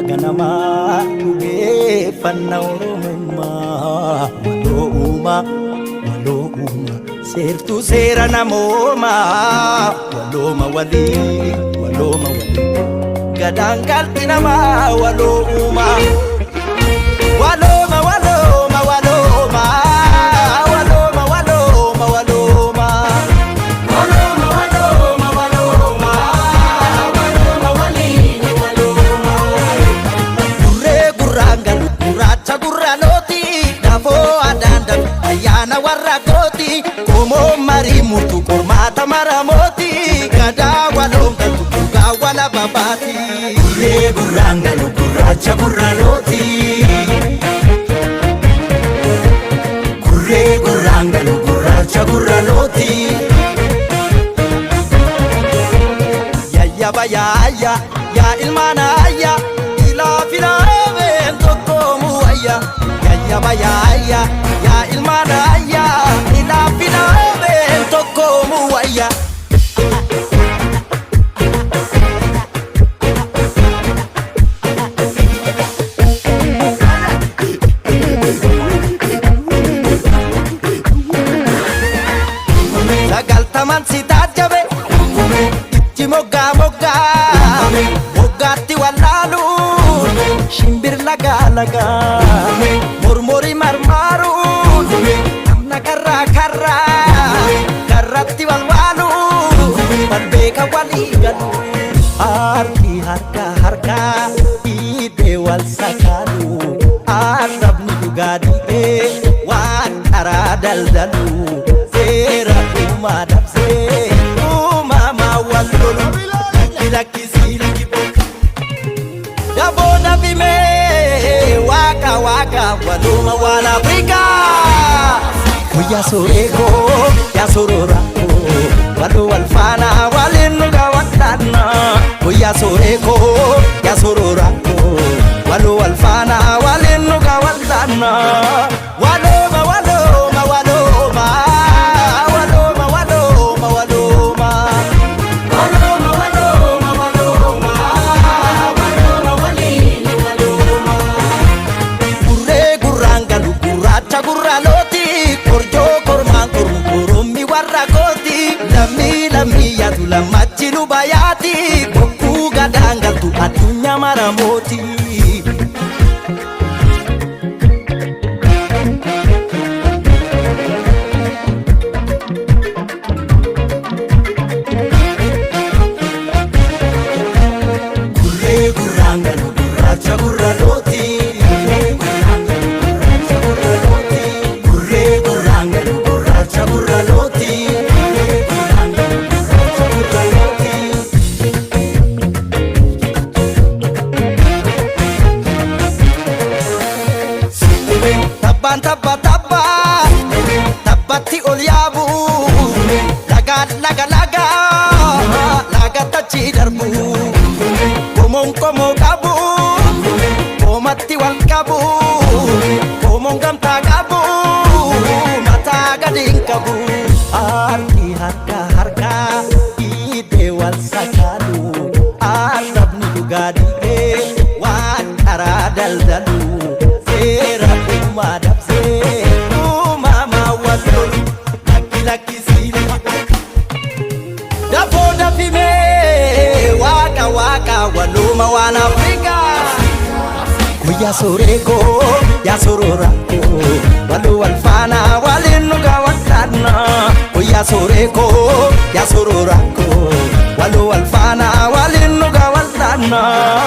ganama dhugeeffannaa Oromummaa walooma seertuu seera namoomaa walooma walii gadaan galti namaa walooma walooma walooma walooma walooma walooma walooma walooma walooma walooma walooma walii walooma gurree gurraangal gurraacha gurraalooti dafoo adaandal ayyaana warra kooti komoo marii murtu kormaata maramooti gadaa waloomgaltu dhugaa wala babaati gurree gurraangal gurraacha gurraalooti gurree gurraangal gurraacha gurraalooti yayyaba yaayya yaa ilmaanayya ilaa filaameen tokkoomu wayya yayyaba yaayya yaa ilmaanayya ilaa filaameen tokkoomu wayya sagaltaman si tajabe itti moggaatti wallaalu shimbir laga mormori marmaaru amna karratti walwaalu balbeeka walii galu harki harka dhiibee wal sakaalu arrabni dhugaa dhiibee waan karaa daldalu seera uumaa dabsee uumamaa wal lolu lakkisii daboo dhabimee waaqa waluma waan Afrikaa guyyaa sooreekoo yaa sororaakoo waloo wal faanaa waliin dhugaa wadhaannaa guyyaa sooreekoo yaa sororaakoo waloo wal faanaa waliin dhugaa wadhaannaa walooma walooma walooma walooma walooma walooma walooma walooma walooma walooma waliin walooma gurree gurraangalu gurraacha gurraalooti korjoo kormaan korommi warra kooti lammii yaadu lammachi lubayaati bokkuu gadaangaltu addunyaa maramooti gurree gurraangalu gurraacha gurraalooti gurree gurraangalu gurraacha gurraalooti tabbaan tabbatti ol yaabu laga tachi darbu komoo qabu komatti wal qabu komoon gamtaa qabu mataa gadiin qabu harki harka dhiibee wal sakaalu arrabni dhugaa dhiibee waan karaa daldalu seera uumaa dabsee uumamaa wal lolu lakkisii daboo dhabimee waaqa waluma waan Afrikaa guyyaa sooreekoo yaa sororaakoo waloo wal faanaa waliin dhugaa wadhaannaa guyyaa sooreekoo yaa sororaakoo waloo wal faanaa waliin dhugaa wadhaannaa